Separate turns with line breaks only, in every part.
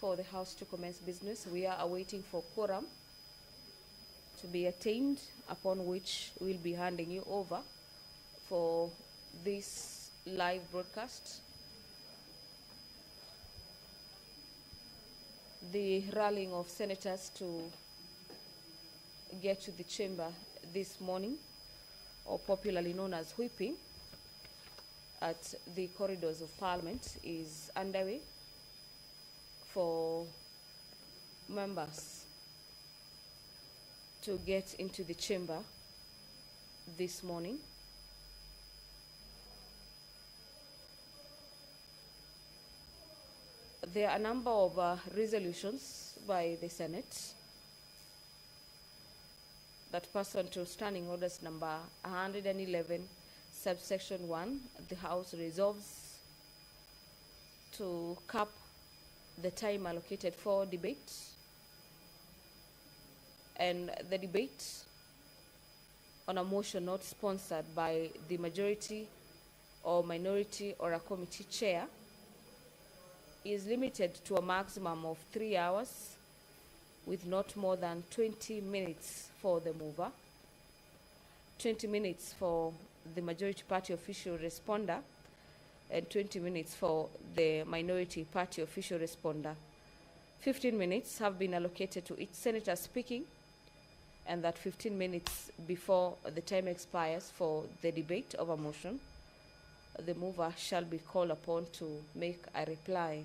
for the House to commence business. We are awaiting for quorum to be attained, upon which we'll be handing you over for this live broadcast. The rallying of senators to get to the chamber this morning, or popularly known as whipping, at the corridors of Parliament is underway for members to get into the chamber this morning. There are a number of resolutions by the Senate that pass on to Standing Orders number 111, subsection 1. The House resolves to cap the time allocated for debate, and the debate on a motion not sponsored by the majority or minority or a committee chair is limited to a maximum of 3 hours, with not more than 20 minutes for the mover, 20 minutes for the majority party official responder, and 20 minutes for the minority party official responder. 15 minutes have been allocated to each senator speaking, and that 15 minutes before the time expires for the debate of a motion, the mover shall be called upon to make a reply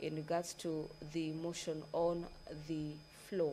in regards to the motion on the floor.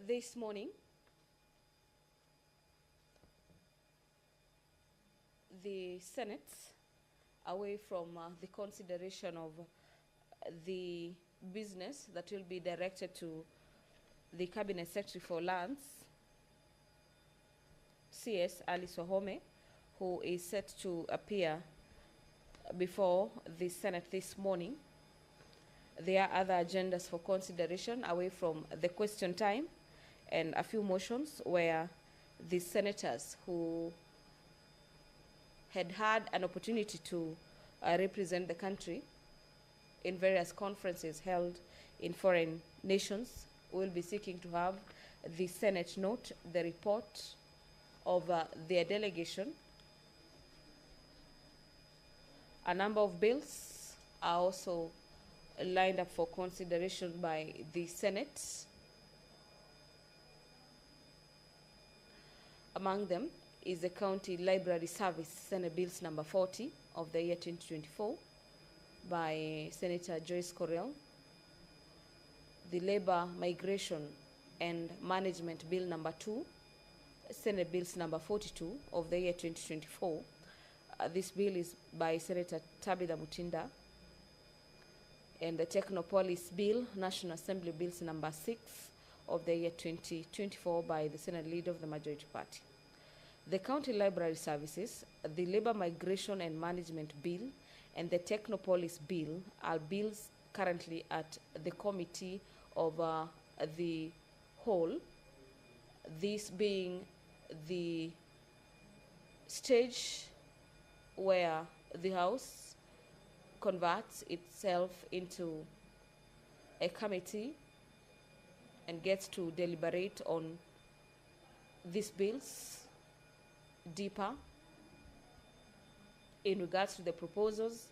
This morning, the Senate, away from the consideration of the business that will be directed to the Cabinet Secretary for Lands, CS Alice Wahome, who is set to appear before the Senate this morning. There are other agendas for consideration away from the question time, and a few motions where the senators who had an opportunity to represent the country in various conferences held in foreign nations will be seeking to have the Senate note the report of their delegation. A number of bills are also lined up for consideration by the Senate. Among them is the County Library Service, Senate Bills number 40 of the year 2024 by Senator Joyce Correll, the Labor, Migration and Management Bill number 2, Senate Bills number 42 of the year 2024. This bill is by Senator Tabitha Mutinda, and the Technopolis Bill, National Assembly Bills number 6 of the year 2024 by the Senate Leader of the Majority Party. The County Library Services, the Labor, Migration and Management Bill, and the Technopolis Bill are bills currently at the Committee of the Whole, this being the stage where the House converts itself into a committee and gets to deliberate on these bills deeper in regards to the proposals,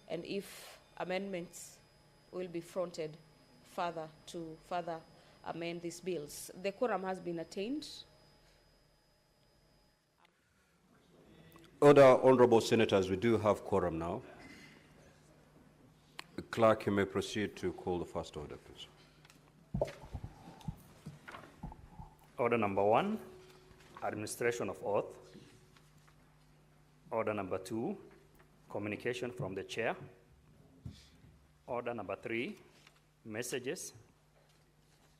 and if amendments will be fronted further to further amend these bills. The quorum has been attained.
Order, honorable senators, we do have quorum now. The clerk, you may proceed to call the first order, please.
Order number 1, administration of oath. Order number 2, communication from the chair. Order number 3, messages.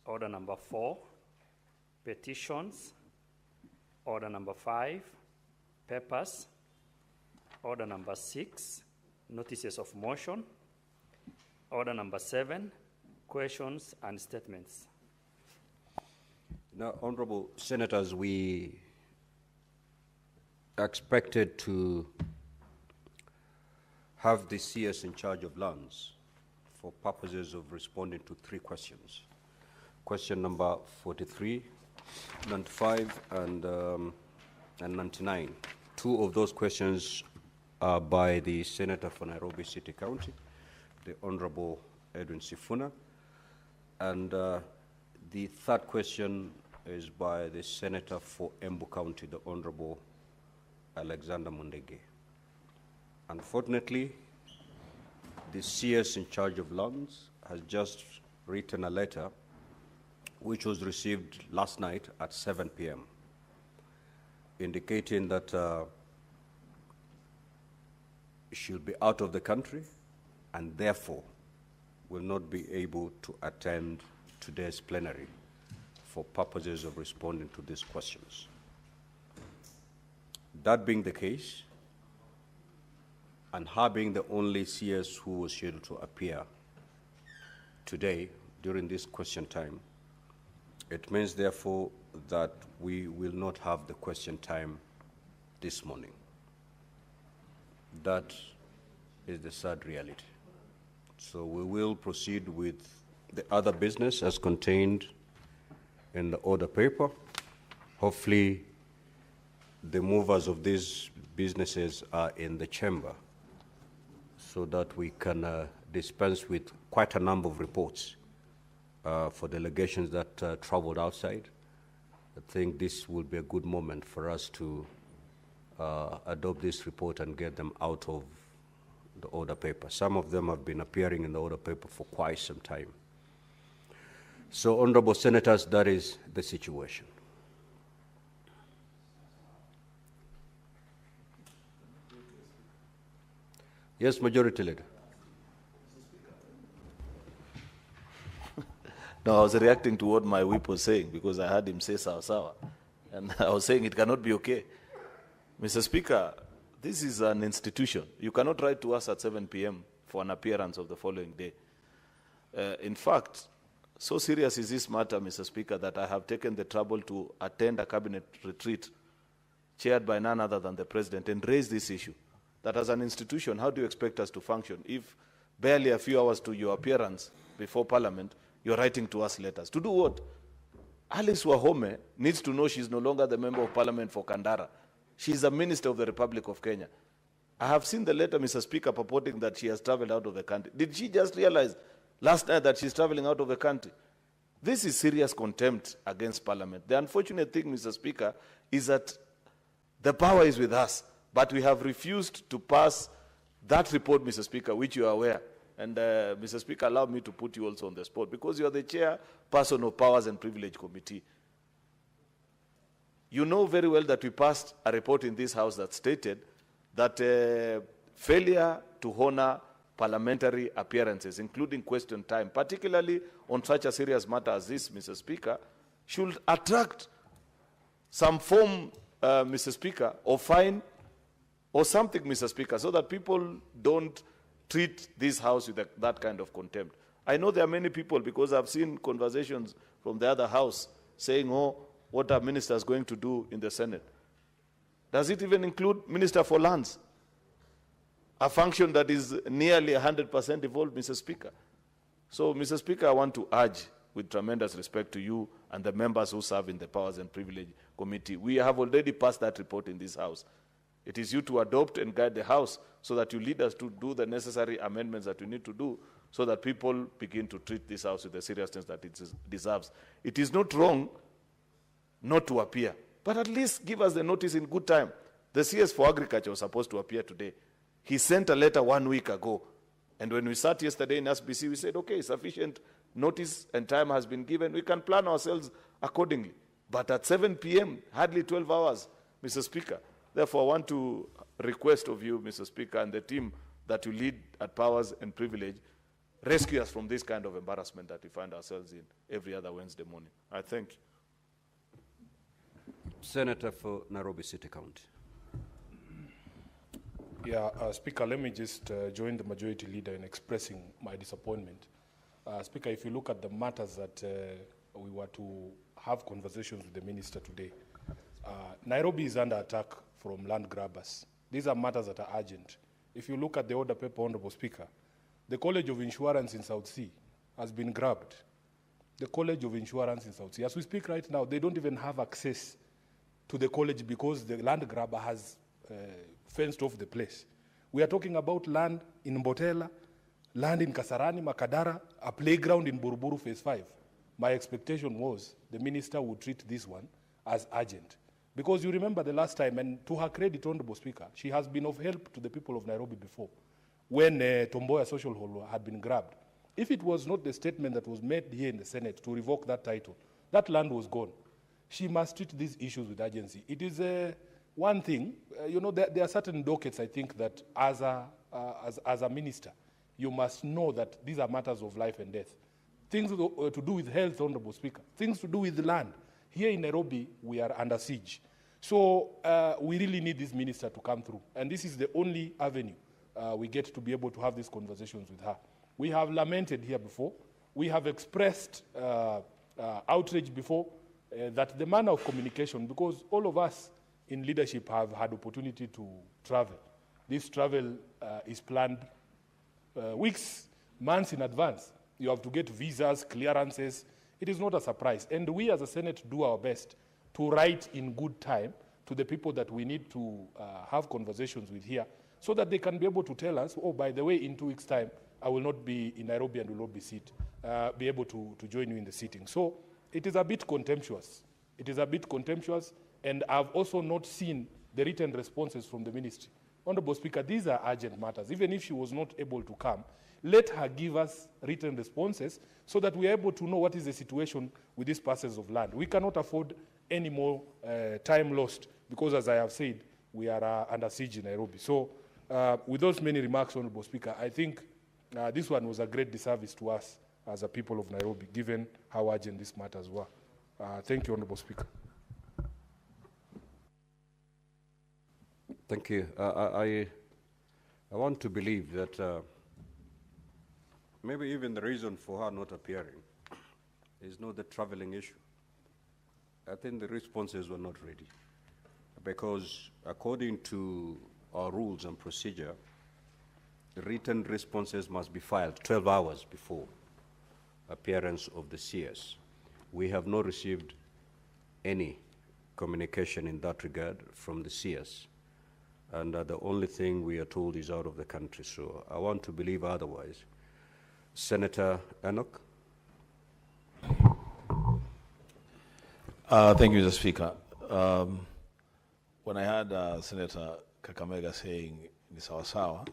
Order number 4, petitions. Order number 5, papers. Order number 6, notices of motion. Order number 7, questions and statements.
Now, honorable senators, we expected to have the CS in charge of lands for purposes of responding to 3 questions. Question number 43, 95, and 99. 2 of those questions are by the Senator for Nairobi City County, the Honorable Edwin Sifuna, and the 3rd question is by the Senator for Embu County, the Honorable Alexander Mundege. Unfortunately, the CS in charge of lands has just written a letter which was received last night at 7 p.m. indicating that she'll be out of the country and therefore will not be able to attend today's plenary for purposes of responding to these questions. That being the case, and her being the only CS who was scheduled to appear today during this question time, it means therefore that we will not have the question time this morning. That is the sad reality. So we will proceed with the other business as contained in the order paper. Hopefully, the movers of these businesses are in the chamber so that we can dispense with quite a number of reports for delegations that traveled outside. I think this will be a good moment for us to adopt this report and get them out of the order paper. Some of them have been appearing in the order paper for quite some time. So, honorable senators, that is the situation. Yes, Majority Leader.
No, I was reacting to what my whip was saying because I heard him say sawa sawa. And I was saying it cannot be okay. Mr. Speaker, this is an institution. You cannot write to us at 7 p.m. for an appearance of the following day. In fact, so serious is this matter, Mr. Speaker, that I have taken the trouble to attend a cabinet retreat chaired by none other than the President and raise this issue. That as an institution, how do you expect us to function if barely a few hours to your appearance before Parliament, you're writing to us letters? To do what? Alice Wahome needs to know she's no longer the Member of Parliament for Kandara. She's a Minister of the Republic of Kenya. I have seen the letter, Mr. Speaker, purporting that she has traveled out of the country. Did she just realize last night that she's traveling out of the country? This is serious contempt against Parliament. The unfortunate thing, Mr. Speaker, is that the power is with us, but we have refused to pass that report, Mr. Speaker, which you are aware. And Mr. Speaker, allow me to put you also on the spot, because you are the chairperson of Powers and Privilege Committee. You know very well that we passed a report in this House that stated that failure to honor parliamentary appearances, including question time, particularly on such a serious matter as this, Mr. Speaker, should attract some form, Mr. Speaker, of fine or something, Mr. Speaker, so that people don't treat this House with that kind of contempt. I know there are many people, because I've seen conversations from the other House saying, oh, what are ministers going to do in the Senate? Does it even include Minister for Lands? A function that is nearly 100% evolved, Mr. Speaker. So, Mr. Speaker, I want to urge, with tremendous respect to you and the members who serve in the Powers and Privilege Committee, we have already passed that report in this House. It is you to adopt and guide the House so that you lead us to do the necessary amendments that we need to do so that people begin to treat this house with the seriousness that it deserves. It is not wrong not to appear, but at least give us the notice in good time. The CS for Agriculture was supposed to appear today. He sent a letter 1 week ago. And when we sat yesterday in SBC, we said, okay, sufficient notice and time has been given. We can plan ourselves accordingly. But at 7 p.m., hardly 12 hours, Mr. Speaker. Therefore, I want to request of you, Mr. Speaker, and the team that you lead at Powers and Privilege, rescue us from this kind of embarrassment that we find ourselves in every other Wednesday morning. I thank you.
Senator for Nairobi City County.
Yeah, Speaker, let me just join the majority leader in expressing my disappointment. Speaker, if you look at the matters that we were to have conversations with the minister today, Nairobi is under attack from land grabbers. These are matters that are urgent. If you look at the order paper, Honorable Speaker, the College of Insurance in South Sea has been grabbed. The College of Insurance in South Sea. As we speak right now, they don't even have access to the college because the land grabber has fenced off the place. We are talking about land in Mbotela, land in Kasarani, Makadara, a playground in Buruburu Phase 5. My expectation was the minister would treat this one as urgent. Because you remember the last time, and to her credit, Honorable Speaker, she has been of help to the people of Nairobi before, when Tomboya Social Hall had been grabbed. If it was not the statement that was made here in the Senate to revoke that title, that land was gone. She must treat these issues with urgency. It is one thing, there are certain dockets, I think, that as a minister, you must know that these are matters of life and death. Things to do with health, Honorable Speaker. Things to do with land. Here in Nairobi, we are under siege. So we really need this minister to come through. And this is the only avenue we get to be able to have these conversations with her. We have lamented here before. We have expressed outrage before that the manner of communication, because all of us in leadership have had opportunity to travel. This travel is planned weeks, months in advance. You have to get visas, clearances. It is not a surprise. And we as a Senate do our best to write in good time to the people that we need to have conversations with here so that they can be able to tell us, oh, by the way, in 2 weeks' time, I will not be in Nairobi and will not be able to join you in the sitting. So it is a bit contemptuous. It is a bit contemptuous, and I've also not seen the written responses from the ministry. Honorable Speaker, these are urgent matters. Even if she was not able to come, let her give us written responses so that we are able to know what is the situation with these parcels of land. We cannot afford any more time lost because, as I have said, we are under siege in Nairobi. So with those many remarks, Honorable Speaker, I think this one was a great disservice to us as a people of Nairobi, given how urgent these matters were. Thank you, Honorable Speaker.
Thank you. I want to believe that maybe even the reason for her not appearing is not the traveling issue. I think the responses were not ready because according to our rules and procedure, the written responses must be filed 12 hours before appearance of the CS. We have not received any communication in that regard from the CS. And the only thing we are told is out of the country. So I want to believe otherwise. Senator Enoch.
Thank you, Mr. Speaker. When I heard Senator Kakamega saying ni sawasawa,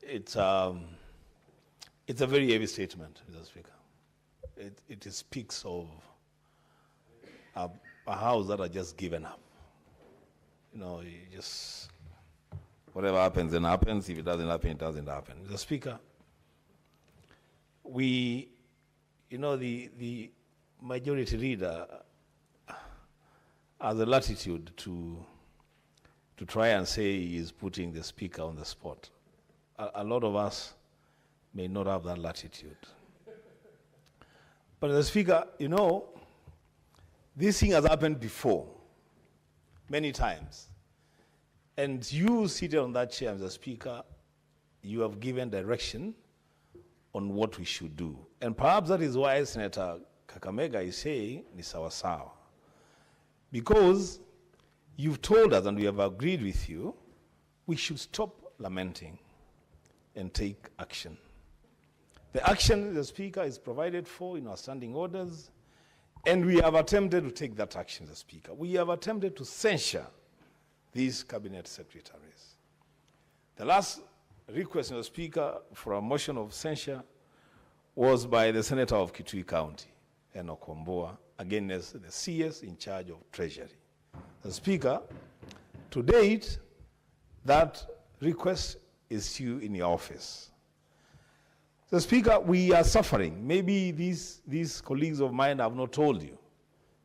it's a very heavy statement, Mr. Speaker. It speaks of a house that are just given up. You just, whatever happens, then happens. If it doesn't happen, it doesn't happen. Mr. Speaker, the majority leader has a latitude to try and say he is putting the Speaker on the spot. A lot of us may not have that latitude. But the Speaker, this thing has happened before, many times. And you seated on that chair, Mr. Speaker, you have given direction on what we should do. And perhaps that is why Senator Kakamega is saying ni sawasawa. Because you've told us, and we have agreed with you, we should stop
lamenting and take action. The action, the Speaker, is provided for in our standing orders, and we have attempted to take that action, the Speaker. We have attempted to censure these cabinet secretaries. The last request, the Speaker, for a motion of censure was by the Senator of Kitui County, Enoch Wamboa, against the CS in charge of Treasury. The Speaker, to date, that request is still in your office. The Speaker, we are suffering. Maybe these colleagues of mine have not told you.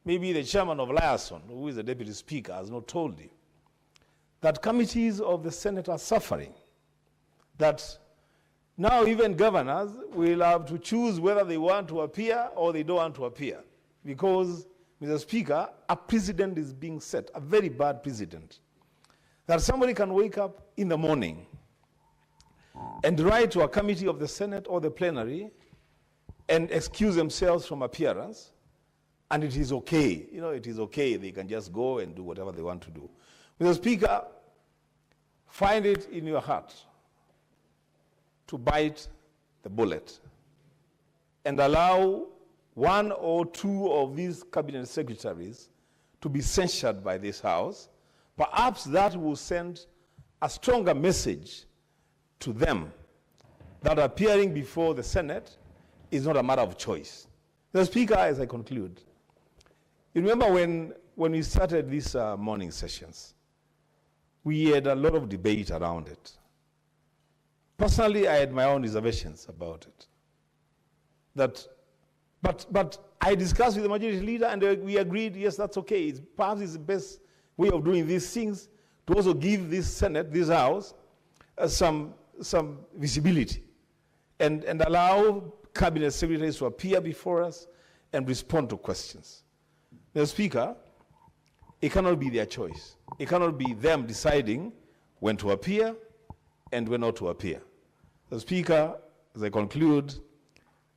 Maybe the chairman of Liaison, who is the deputy speaker, has not told you that committees of the Senate are suffering. That now even governors will have to choose whether they want to appear or they don't want to appear. Because, Mr. Speaker, a precedent is being set, a very bad precedent. That somebody can wake up in the morning and write to a committee of the Senate or the plenary and excuse themselves from appearance, and it is okay. You know, it is okay. They can just go and do whatever they want to do. Mr. Speaker, find it in your heart to bite the bullet and allow one or two of these cabinet secretaries to be censured by this House. Perhaps that will send a stronger message to them that appearing before the Senate is not a matter of choice. The Speaker, as I conclude, you remember when we started these morning sessions, we had a lot of debate around it. Personally, I had my own reservations about it. But I discussed with the majority leader, and we agreed, yes, that's okay. Perhaps it's the best way of doing these things to also give this Senate, this House, some visibility and allow cabinet secretaries to appear before us and respond to questions. The Speaker, it cannot be their choice. It cannot be them deciding when to appear and when not to appear. The Speaker, as I conclude,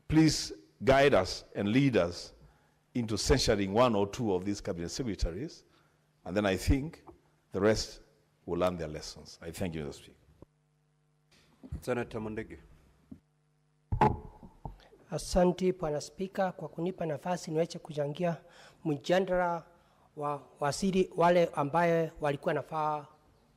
please guide us and lead us into censuring one or two of these cabinet secretaries, and then I think the rest will learn their lessons. I thank you, Mr. Speaker.
Senator Mondege.
Asante Bwana Spika kwa kunipa nafasi niweze kuchangia mjadala wa wasiri wale ambaye walikuwa nafaa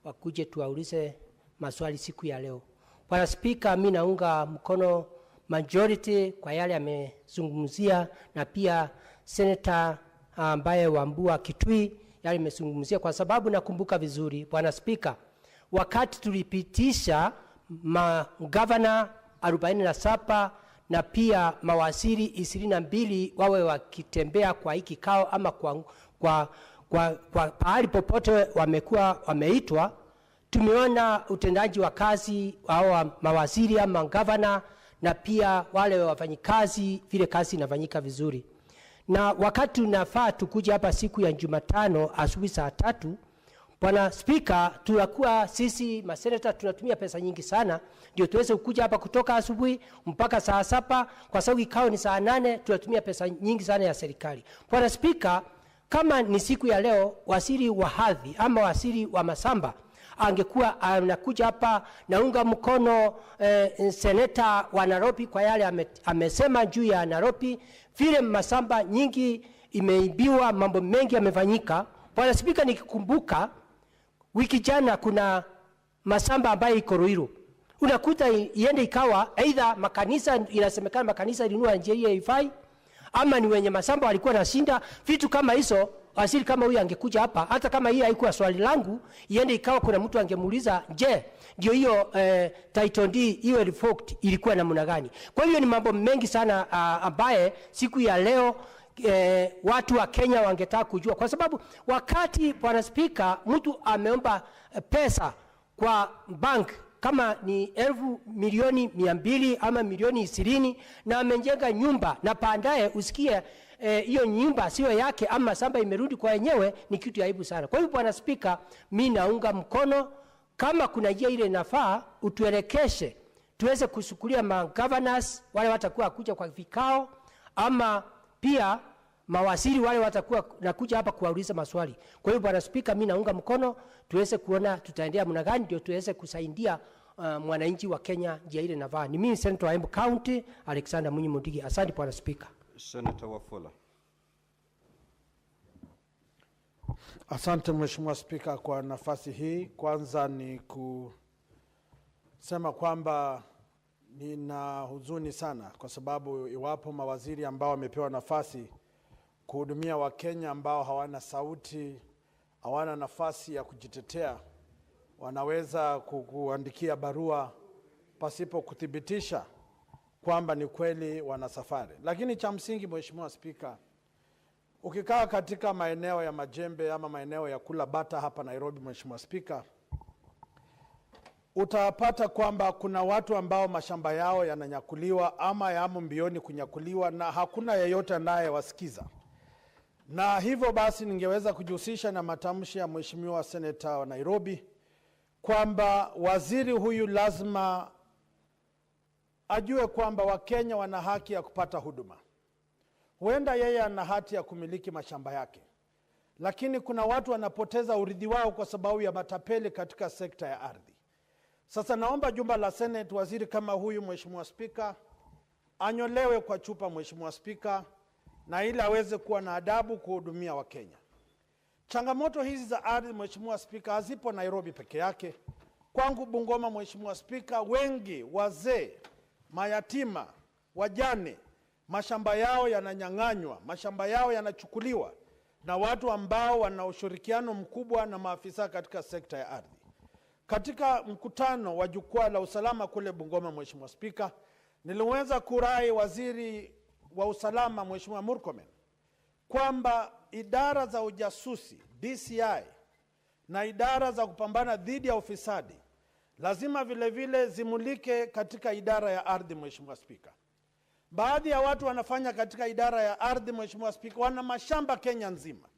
wakuje tuwaulize maswali siku ya leo. Bwana Spika, mimi naunga mkono majority kwa yale amezungumzia, na pia Senator ambaye Wambua Kitui yale amezungumzia, kwa sababu nakumbuka vizuri Bwana Spika, wakati tulipitisha magavana 47 na pia mawaziri 22 wawe wakitembea kwa hiki kikao ama kwa pahali popote wamekuwa wameitwa, tumeona utendaji wa kazi wa mawaziri ama gavana na pia wale wafanyikazi, vile kazi inafanyika vizuri. Na wakati tunafaa tukuja hapa siku ya Jumatano asubuhi saa 3, Bwana Spika, tunakuwa sisi maseneta tunatumia pesa nyingi sana ndio tuweze kukuja hapa kutoka asubuhi mpaka saa 7, kwa sababu kikao ni saa 8, tunatumia pesa nyingi sana ya serikali. Bwana Spika, kama ni siku ya leo waziri wa hadhi ama waziri wa masamba angekuwa anakuja hapa, naunga mkono seneta wa Nairobi kwa yale amesema juu ya Nairobi, vile masamba nyingi imeibiwa, mambo mengi yamefanyika. Bwana Spika, nikikumbuka wiki jana kuna masamba ambayo iko Ruiru, unakuta iende ikawa aidha makanisa, inasemekana makanisa ilinua njia ifai, ama ni wenye masamba walikuwa nashinda vitu kama hizo. Waziri kama huyu angekuja hapa, hata kama hii haikuwa swali langu, iende ikawa kuna mtu angemuuliza, je, ndio hiyo title D hiyo revoked ilikuwa namna gani? Kwa hiyo ni mambo mengi sana ambaye siku ya leo watu wa Kenya wangetaka kujua, kwa sababu wakati Bwana Spika mtu ameomba pesa kwa bank kama ni milioni 200 ama milioni 20 na amejenga nyumba, na baadaye usikie hiyo nyumba sio yake ama samba imerudi kwa wenyewe, ni kitu ya aibu sana. Kwa hiyo Bwana Spika, mimi naunga mkono, kama kuna njia ile nafaa utuelekeshe tuweze kusukulia ma governors wale watakuwa kuja kwa vikao, ama pia mawaziri wale watakuwa nakuja hapa kuwauliza maswali. Kwa hiyo Bwana Spika, mimi naunga mkono tuweze kuona tutaendea mna gani ndio tuweze kusaidia mwananchi wa Kenya njia ile nafaa. Ni mimi Senator wa Embu County Alexander Munyi Mudigi. Asante Bwana Spika.
Senator Wafula.
Asante Mheshimiwa Spika kwa nafasi hii. Kwanza ni kusema kwamba nina huzuni sana kwa sababu iwapo mawaziri ambao wamepewa nafasi kuhudumia Wakenya ambao hawana sauti, hawana nafasi ya kujitetea, wanaweza kuandikia barua pasipo kuthibitisha kwamba ni kweli wana safari. Lakini cha msingi Mheshimiwa Spika, ukikaa katika maeneo ya Majembe ama maeneo ya Kula Bata hapa Nairobi, Mheshimiwa Spika, utapata kwamba kuna watu ambao mashamba yao yananyakuliwa ama yamo mbioni kunyakuliwa na hakuna yeyote anayewasikiza. Na hivyo basi ningeweza kujihusisha na matamshi ya Mheshimiwa Seneta wa Nairobi kwamba waziri huyu lazima ajue kwamba Wakenya wana haki ya kupata huduma. Huenda yeye ana hati ya kumiliki mashamba yake, lakini kuna watu wanapoteza urithi wao kwa sababu ya matapeli katika sekta ya ardhi. Sasa naomba jumba la Senate waziri kama huyu Mheshimiwa Spika anyolewe kwa chupa Mheshimiwa Spika, na ili aweze kuwa na adabu kuhudumia Wakenya. Changamoto hizi za ardhi Mheshimiwa Spika hazipo Nairobi peke yake. Kwangu Bungoma Mheshimiwa Spika, wengi wazee, mayatima, wajane, mashamba yao yananyang'anywa, mashamba yao yanachukuliwa na watu ambao wana ushirikiano mkubwa na maafisa katika sekta ya ardhi. Katika mkutano wa jukwaa la usalama kule Bungoma Mheshimiwa Spika, niliweza kurai waziri wa usalama Mheshimiwa Murkomen kwamba idara za ujasusi DCI na idara za kupambana dhidi ya ufisadi lazima vile vile zimulike katika idara ya ardhi Mheshimiwa Spika. Baadhi ya watu wanafanya katika idara ya ardhi Mheshimiwa Spika wana mashamba Kenya nzima,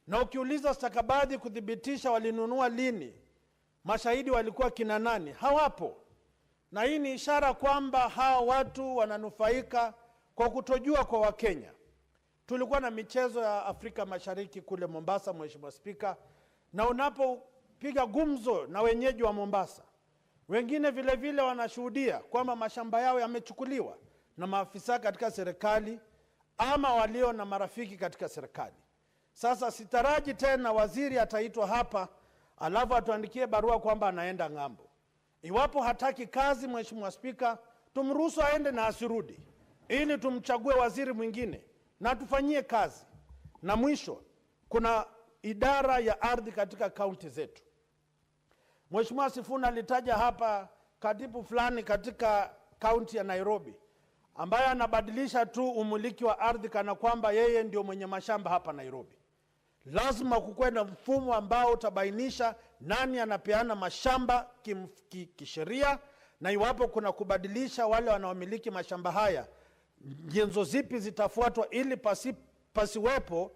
na ukiuliza stakabadhi kuthibitisha walinunua lini, mashahidi walikuwa kina nani, hawapo. Na hii ni ishara kwamba hawa watu wananufaika kwa kutojua kwa Wakenya. Tulikuwa na michezo ya Afrika Mashariki kule Mombasa Mheshimiwa Spika, na unapopiga gumzo na wenyeji wa Mombasa, wengine vile vile wanashuhudia kwamba mashamba yao yamechukuliwa na maafisa katika serikali ama walio na marafiki katika serikali. Sasa sitaraji tena waziri ataitwa hapa alafu atuandikie barua kwamba anaenda ng'ambo. Iwapo hataki kazi Mheshimiwa Spika, tumruhusu aende na asirudi, ili tumchague waziri mwingine na tufanyie kazi. Na mwisho, kuna idara ya ardhi katika kaunti zetu. Mheshimiwa Sifuna alitaja hapa katibu fulani katika kaunti ya Nairobi ambaye anabadilisha tu umiliki wa ardhi kana kwamba yeye ndio mwenye mashamba hapa Nairobi. Lazima kukuwe na mfumo ambao utabainisha nani anapeana mashamba kisheria, na iwapo kuna kubadilisha wale wanaomiliki mashamba haya, nyenzo zipi zitafuatwa ili pasiwepo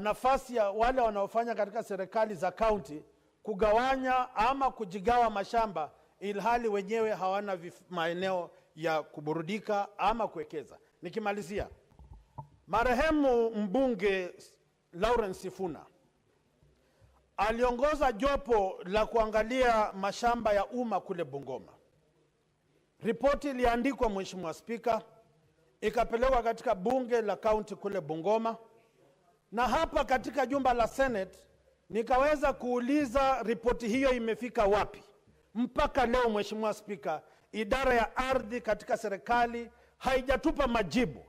nafasi ya wale wanaofanya katika serikali za kaunti kugawanya ama kujigawa mashamba ilhali wenyewe hawana maeneo ya kuburudika ama kuwekeza. Nikimalizia, marehemu mbunge Lawrence Sifuna aliongoza jopo la kuangalia mashamba ya umma kule Bungoma. Ripoti iliandikwa Mheshimiwa Spika, ikapelekwa katika bunge la kaunti kule Bungoma, na hapa katika jumba la Senate nikaweza kuuliza ripoti hiyo imefika wapi. Mpaka leo Mheshimiwa Spika, idara ya ardhi katika serikali haijatupa majibu.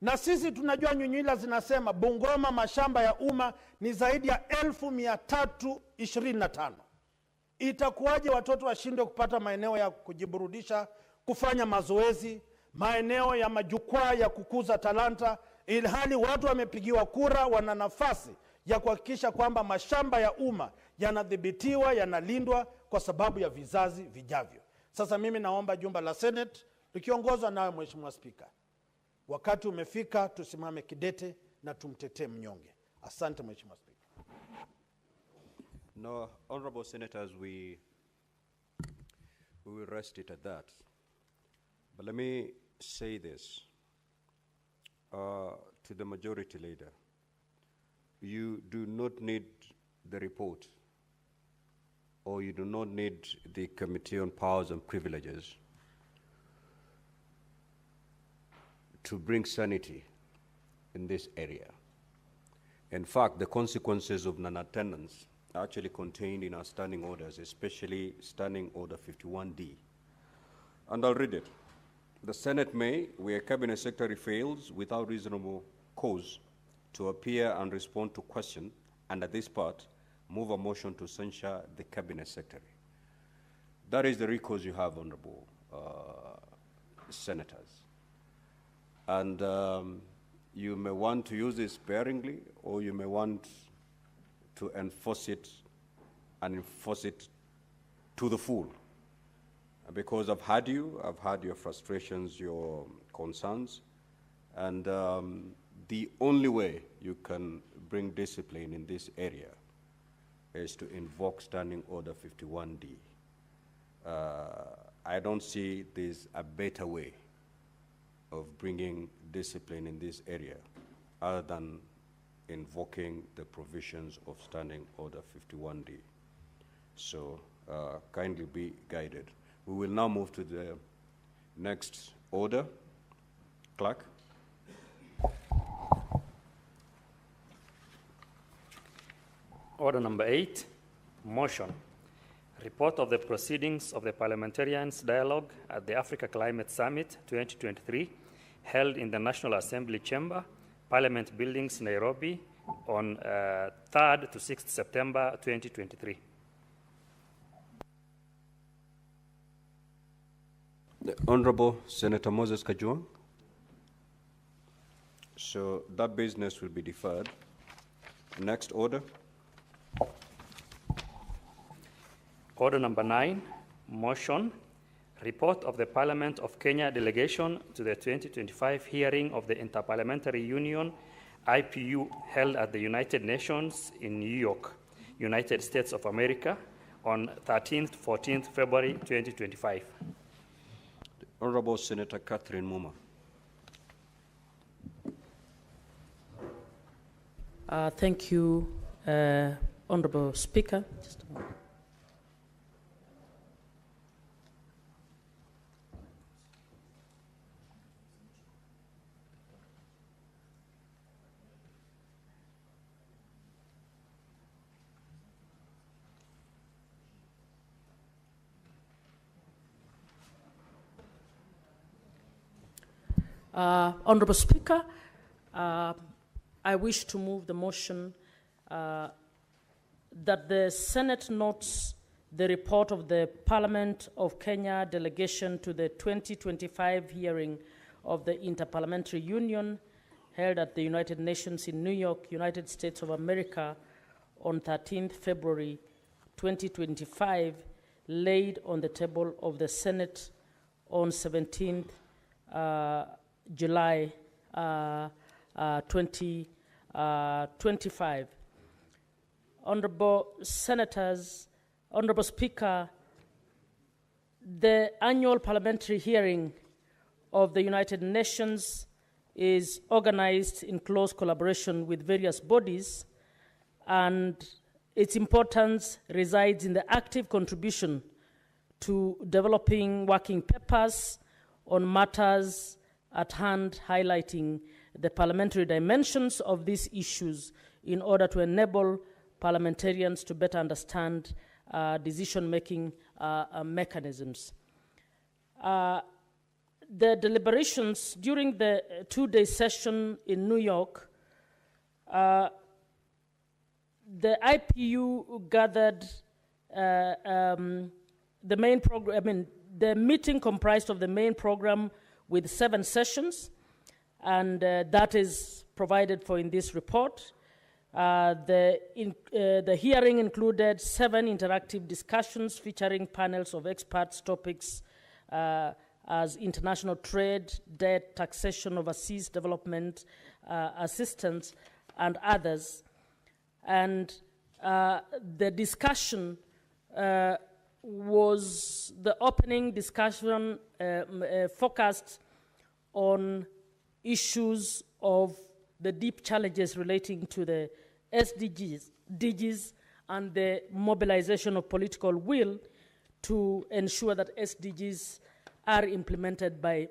Na sisi tunajua nyunyila zinasema Bungoma mashamba ya umma ni zaidi ya 1325. Itakuwaje watoto washindwe kupata maeneo ya kujiburudisha, kufanya mazoezi, maeneo ya majukwaa ya kukuza talanta, ilhali watu wamepigiwa kura, wana nafasi ya kuhakikisha kwamba mashamba ya umma yanadhibitiwa, yanalindwa kwa sababu ya vizazi vijavyo. Sasa mimi naomba jumba la Senate likiongozwa nawe Mheshimiwa Spika, wakati umefika tusimame kidete na tumtetee mnyonge. Asante Mheshimiwa Spika.
No, honorable senators, we will rest it at that. But let me say this. to the majority leader. You do not need the report, or you do not need the Committee on Powers and Privileges to bring sanity in this area. In fact, the consequences of non-attendance are actually contained in our standing orders, especially Standing Order 51D. And I'll read it. The Senate may, where Cabinet Secretary fails without reasonable cause to appear and respond to question, and at this part, move a motion to censure the Cabinet Secretary. That is the recourse you have, honorable senators. And you may want to use it sparingly, or you may want to enforce it and enforce it to the full. Because I've heard you, I've heard your frustrations, your concerns, and the only way you can bring discipline in this area is to invoke Standing Order 51D. I don't see there's a better way of bringing discipline in this area other than invoking the provisions of Standing Order 51D. So kindly be guided. We will now move to the next order. Clerk.
Order number 8, motion. Report of the proceedings of the Parliamentarians' Dialogue at the Africa Climate Summit 2023, held in the National Assembly Chamber, Parliament Buildings, Nairobi, on 3rd to 6th September 2023.
The Honorable Senator Moses Kajwang. So that business will be deferred. Next order.
Order number 9, motion. Report of the Parliament of Kenya delegation to the 2025 hearing of the Interparliamentary Union, IPU, held at the United Nations in New York, United States of America, on 13th, 14th February 2025.
The Honorable Senator Catherine Muma.
Thank you, Honorable Speaker. Just a moment. Honorable Speaker, I wish to move the motion that the Senate notes the report of the Parliament of Kenya delegation to the 2025 hearing of the Interparliamentary Union held at the United Nations in New York, United States of America on 13th February 2025, laid on the table of the Senate on 17th July 2025. Honorable Senators, Honorable Speaker, the annual parliamentary hearing of the United Nations is organized in close collaboration with various bodies, and its importance resides in the active contribution to developing working papers on matters at hand, highlighting the parliamentary dimensions of these issues in order to enable parliamentarians to better understand decision-making mechanisms. The deliberations during the two-day session in New York, the IPU gathered the main program. The meeting comprised of the main program with 7 sessions, and that is provided for in this report. The hearing included 7 interactive discussions featuring panels of experts, topics as international trade, debt, taxation, overseas development, assistance, and others. And the discussion was the opening discussion focused on issues of the deep challenges relating to the SDGs and the mobilization of political will to ensure that SDGs are implemented by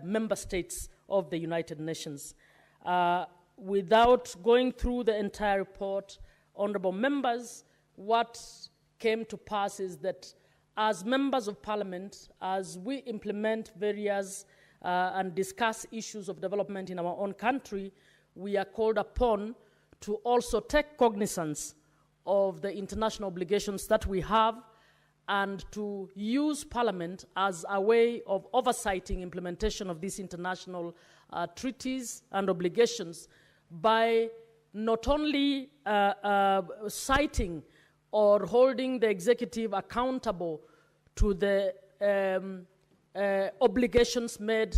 member states of the United Nations. Without going through the entire report, honorable members, what came to pass is that as members of parliament, as we implement various and discuss issues of development in our own country, we are called upon to also take cognizance of the international obligations that we have and to use parliament as a way of oversighting implementation of these international treaties and obligations by not only citing or holding the executive accountable to the obligations made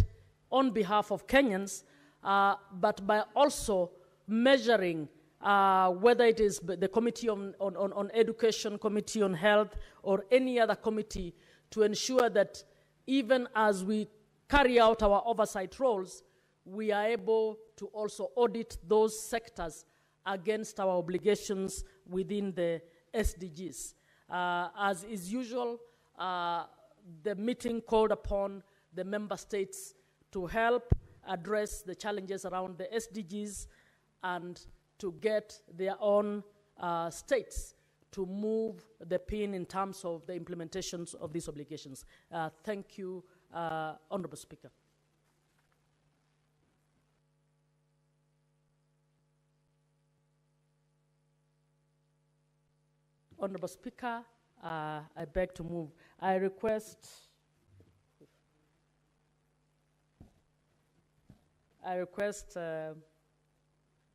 on behalf of Kenyans, but by also measuring whether it is the Committee on Education, Committee on Health, or any other committee, to ensure that even as we carry out our oversight roles, we are able to also audit those sectors against our obligations within the SDGs. As is usual, the meeting called upon the member states to help address the challenges around the SDGs and to get their own states to move the pin in terms of the implementations of these obligations. Thank you, Honorable Speaker. Honorable Speaker, I beg to move. I request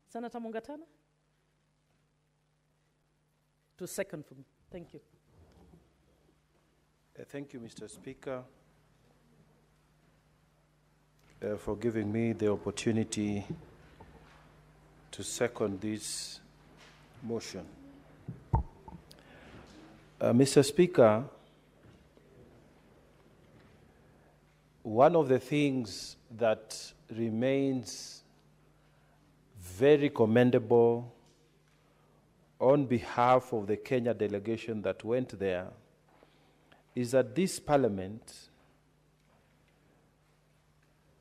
Senator Mungatana to second for me. Thank you.
Thank you, Mr. Speaker, for giving me the opportunity to second this motion. Mr. Speaker, one of the things that remains very commendable on behalf of the Kenya delegation that went there is that this parliament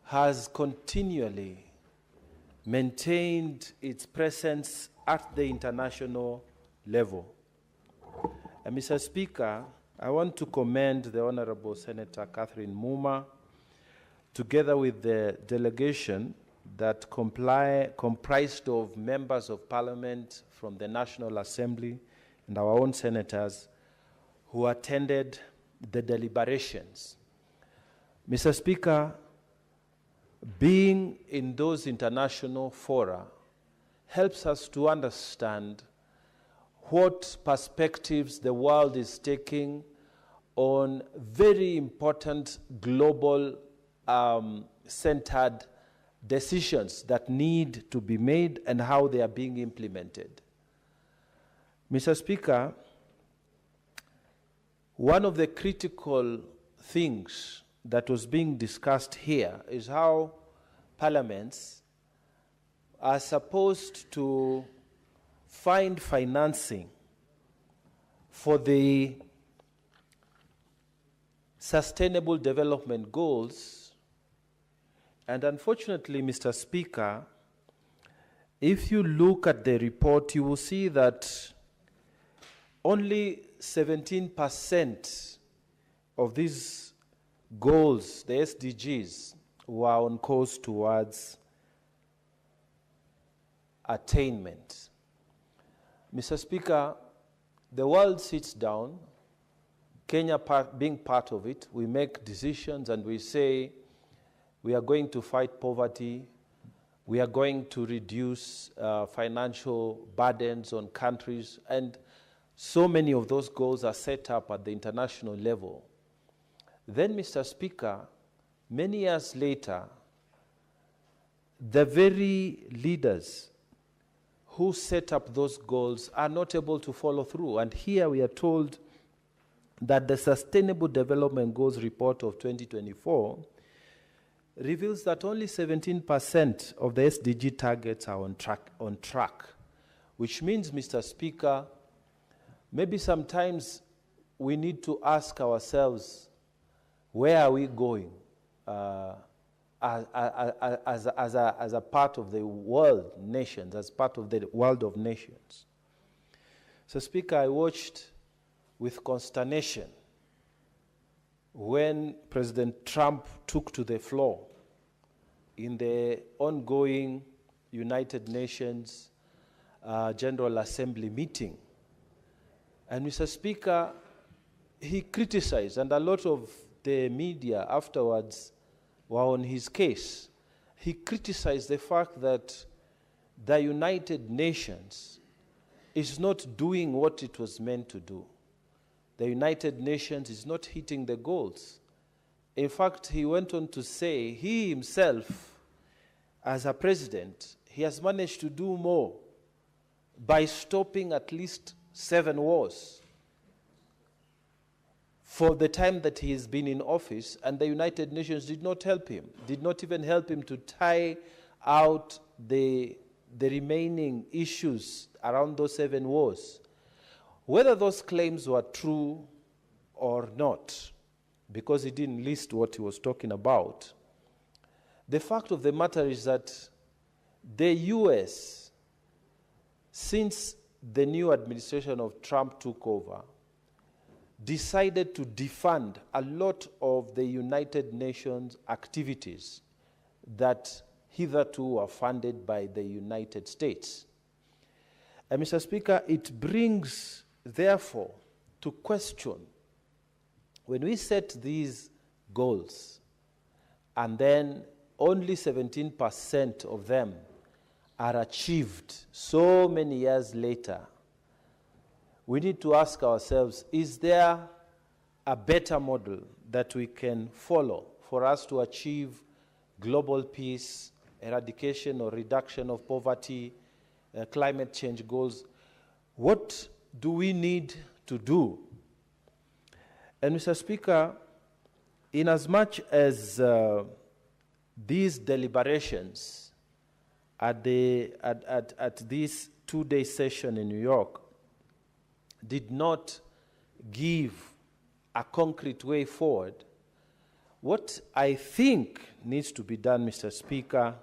has continually maintained its presence at the international level. And Mr. Speaker, I want to commend the Honorable Senator Catherine Muma, together with the delegation that comprised of members of parliament from the National Assembly and our own senators who attended the deliberations. Mr. Speaker, being in those international fora helps us to understand what perspectives the world is taking on very important global centered decisions that need to be made and how they are being implemented. Mr. Speaker, one of the critical things that was being discussed here is how parliaments are supposed to find financing for the Sustainable Development Goals. And unfortunately, Mr. Speaker, if you look at the report, you will see that only 17% of these goals, the SDGs, were on course towards attainment. Mr. Speaker, the world sits down, Kenya being part of it, we make decisions and we say we are going to fight poverty, we are going to reduce financial burdens on countries, and so many of those goals are set up at the international level. Then, Mr. Speaker, many years later, the very leaders who set up those goals are not able to follow through. And here we are told that the Sustainable Development Goals report of 2024 reveals that only 17% of the SDG targets are on track, which means, Mr. Speaker, maybe sometimes we need to ask ourselves, where are we going as a part of the world nations, as part of the world of nations? So, Speaker, I watched with consternation when President Trump took to the floor in the ongoing United Nations General Assembly meeting. And Mr. Speaker, he criticized, and a lot of the media afterwards were on his case. He criticized the fact that the United Nations is not doing what it was meant to do. The United Nations is not hitting the goals. In fact, he went on to say he himself, as a president, he has managed to do more by stopping at least 7 wars for the time that he has been in office, and the United Nations did not help him, did not even help him to tie out the remaining issues around those 7 wars. Whether those claims were true or not, because he didn't list what he was talking about, the fact of the matter is that the US, since the new administration of Trump took over, decided to defund a lot of the United Nations activities that hitherto were funded by the United States. And Mr. Speaker, it brings, therefore, to question, when we set these goals and then only 17% of them are achieved so many years later, we need to ask ourselves, is there a better model that we can follow for us to achieve global peace, eradication or reduction of poverty, climate change goals? What do we need to do? And Mr. Speaker, in as much as these deliberations at this 2-day session in New York did not give a concrete way forward, what I think needs to be done, Mr. Speaker,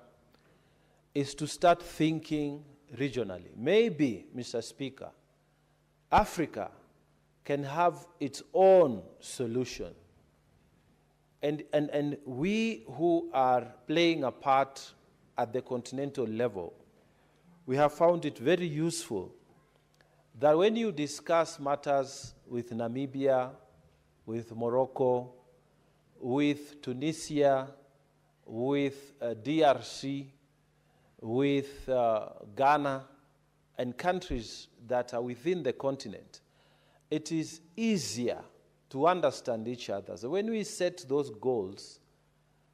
is to start thinking regionally. Maybe, Mr. Speaker, Africa can have its own solution. And we who are playing a part at the continental level, we have found it very useful that when you discuss matters with Namibia, with Morocco, with Tunisia, with DRC, with Ghana, and countries that are within the continent, it is easier to understand each other. So when we set those goals,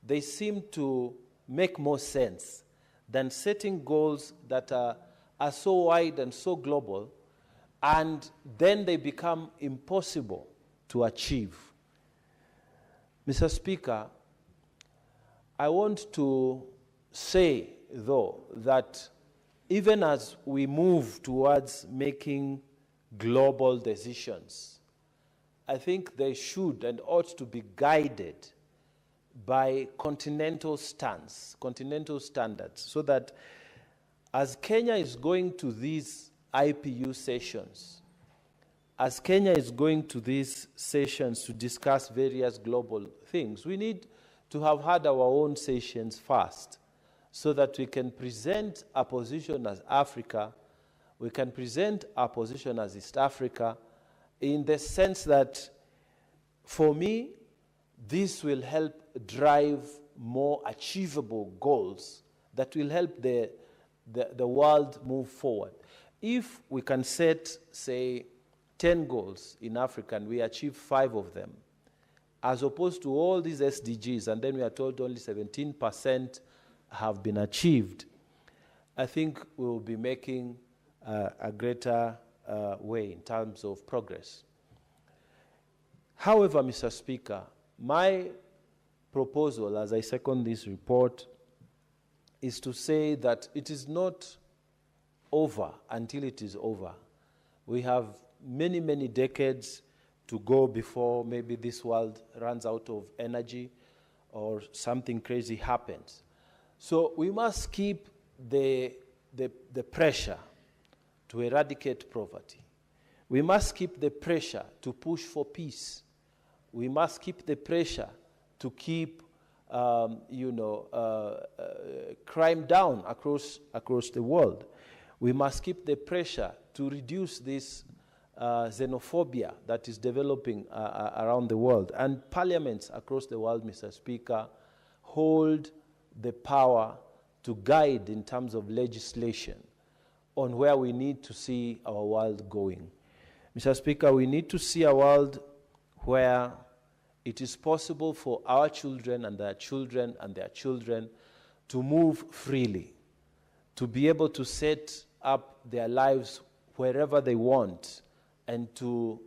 they seem to make more sense than setting goals that are so wide and so global, and then they become impossible to achieve. Mr. Speaker, I want to say, though, that even as we move towards making global decisions, I think they should and ought to be guided by continental standards, so that as Kenya is going to these IPU sessions, as Kenya is going to these sessions to discuss various global things, we need to have had our own sessions first, so that we can present a position as Africa, we can present our position as East Africa, in the sense that, for me, this will help drive more achievable goals that will help the world move forward. If we can set, say, 10 goals in Africa and we achieve 5 of them, as opposed to all these SDGs, and then we are told only 17% have been achieved, I think we will be making a greater way in terms of progress. However, Mr. Speaker, my proposal, as I second this report, is to say that it is not over until it is over. We have many, many decades to go before maybe this world runs out of energy or something crazy happens. So we must keep the pressure to eradicate poverty. We must keep the pressure to push for peace. We must keep the pressure to keep crime down across the world. We must keep the pressure to reduce this xenophobia that is developing around the world. And parliaments across the world, Mr. Speaker, hold the power to guide in terms of legislation on where we need to see our world going. Mr. Speaker, we need to see a world where it is possible for our children and their children and their children to move freely, to be able to set up their lives wherever they want, and to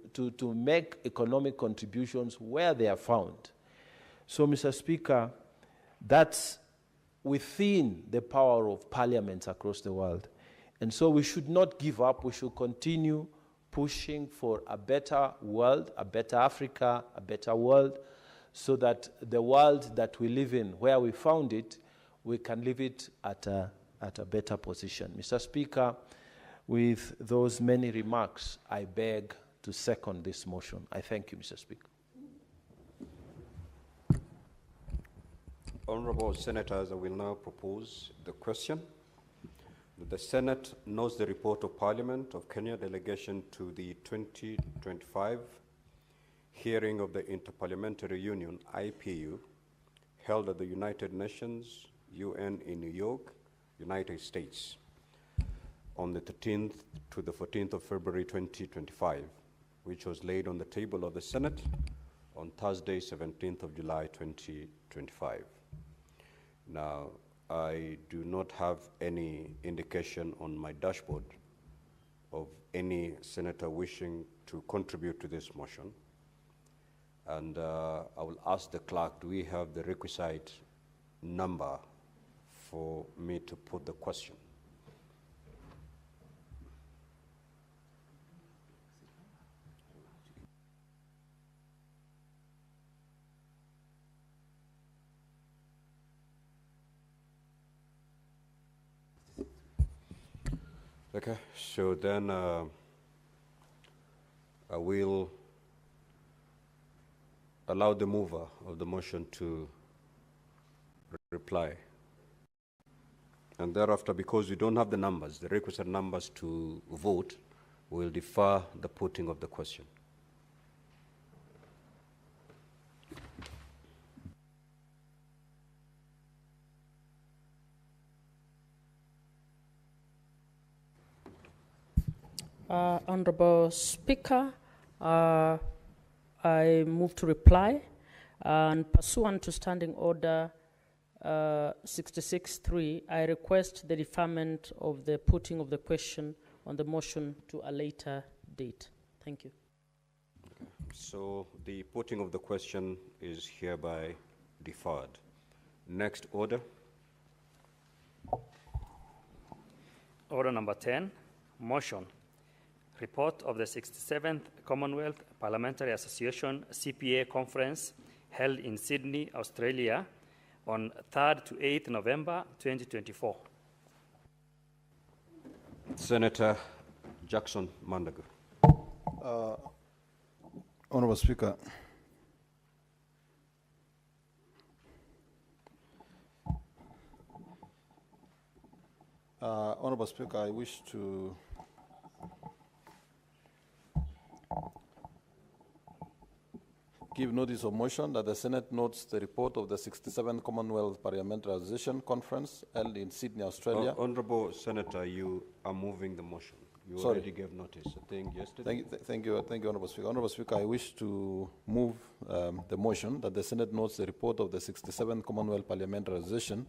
make economic contributions where they are found. So, Mr. Speaker, that's within the power of parliaments across the world. And so we should not give up. We should continue pushing for a better world, a better Africa, a better world, so that the world that we live in, where we found it, we can live it at a better position. Mr. Speaker, with those many remarks, I beg to second this motion. I thank you, Mr. Speaker.
Honorable Senators, I will now propose the question. The Senate notes the report of Parliament of Kenya delegation to the 2025 hearing of the Interparliamentary Union, IPU, held at the United Nations, UN in New York, United States, on the 13th to the 14th of February 2025, which was laid on the table of the Senate on Thursday, 17th of July 2025. Now, I do not have any indication on my dashboard of any senator wishing to contribute to this motion. And I will ask the clerk, do we have the requisite number for me to put the question? Okay, so then I will allow the mover of the motion to reply. And thereafter, because we don't have the numbers, the requisite numbers to vote, we'll defer the putting of the question.
Honorable Speaker, I move to reply, and pursuant to Standing Order 66.3, I request the deferment of the putting of the question on the motion to a later date. Thank you.
Okay. So the putting of the question is hereby deferred. Next order.
Order number 10, motion. Report of the 67th Commonwealth Parliamentary Association CPA Conference held in Sydney, Australia on 3rd to 8th November 2024.
Senator Jackson Mandago.
Honorable Speaker, Honorable Speaker, I wish to give notice of motion that the Senate notes the report of the 67th Commonwealth Parliamentary Association Conference held in Sydney, Australia.
Honorable Senator, you are moving the motion. You already gave notice, I think, yesterday.
Thank you, Honorable Speaker. Honorable Speaker, I wish to move the motion that the Senate notes the report of the 67th Commonwealth Parliamentary Association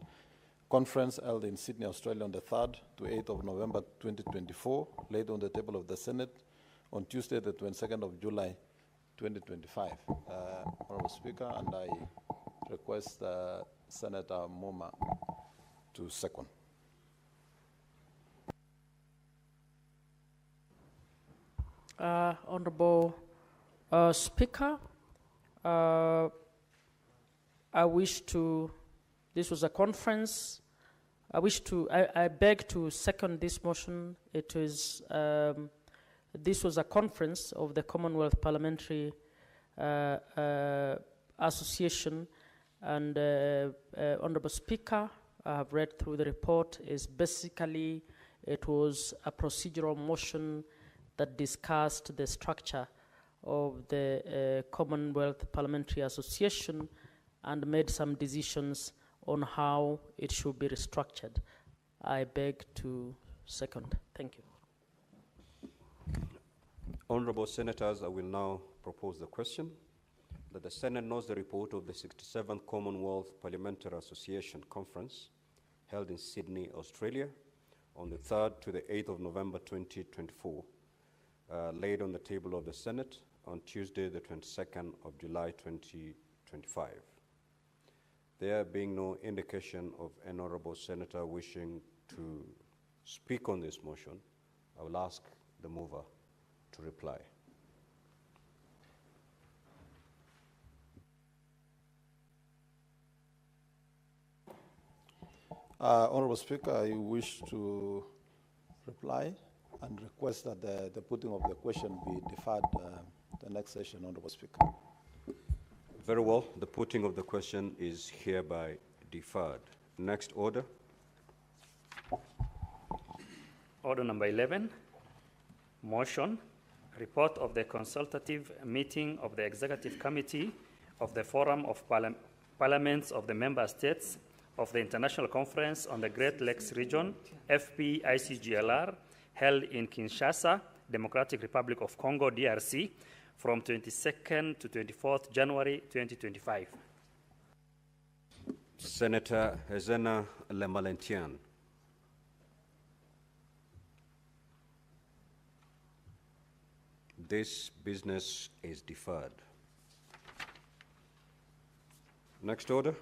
Conference held in Sydney, Australia on the 3rd to 8th of November 2024, laid on the table of the Senate on Tuesday, the 22nd of July 2025. Honorable Speaker, and I request Senator Moma to second.
Honorable Speaker, I wish to, this was a conference, I beg to second this motion. It is, this was a conference of the Commonwealth Parliamentary Association, and Honorable Speaker, I have read through the report, is basically, it was a procedural motion that discussed the structure of the Commonwealth Parliamentary Association and made some decisions on how it should be restructured. I beg to second. Thank you.
Honorable Senators, I will now propose the question that the Senate knows the report of the 67th Commonwealth Parliamentary Association Conference held in Sydney, Australia on the 3rd to the 8th of November 2024, laid on the table of the Senate on Tuesday, the 22nd of July 2025. There being no indication of an honorable senator wishing to speak on this motion, I will ask the mover to reply.
Honorable Speaker, I wish to reply and request that the putting of the question be deferred the next session, Honorable Speaker.
Very well. The putting of the question is hereby deferred. Next order.
Order number 11, motion, report of the consultative meeting of the Executive Committee of the Forum of Parliaments of the Member States of the International Conference on the Great Lakes Region, FPICGLR, held in Kinshasa, Democratic Republic of Congo, DRC, from 22nd to 24th January 2025.
Senator Ezena Lemalentian. This business is deferred. Next order.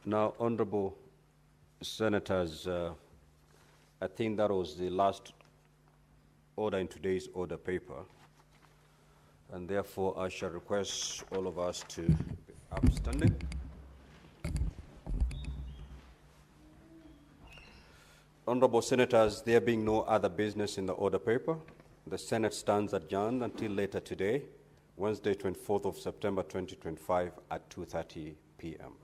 Now, Honorable Senators, I think that was the last order in today's order paper, and therefore I shall request all of us to be upstanding. Honorable Senators, there being no other business in the order paper, the Senate stands adjourned until later today, Wednesday, 24th of September 2025 at 2:30 p.m.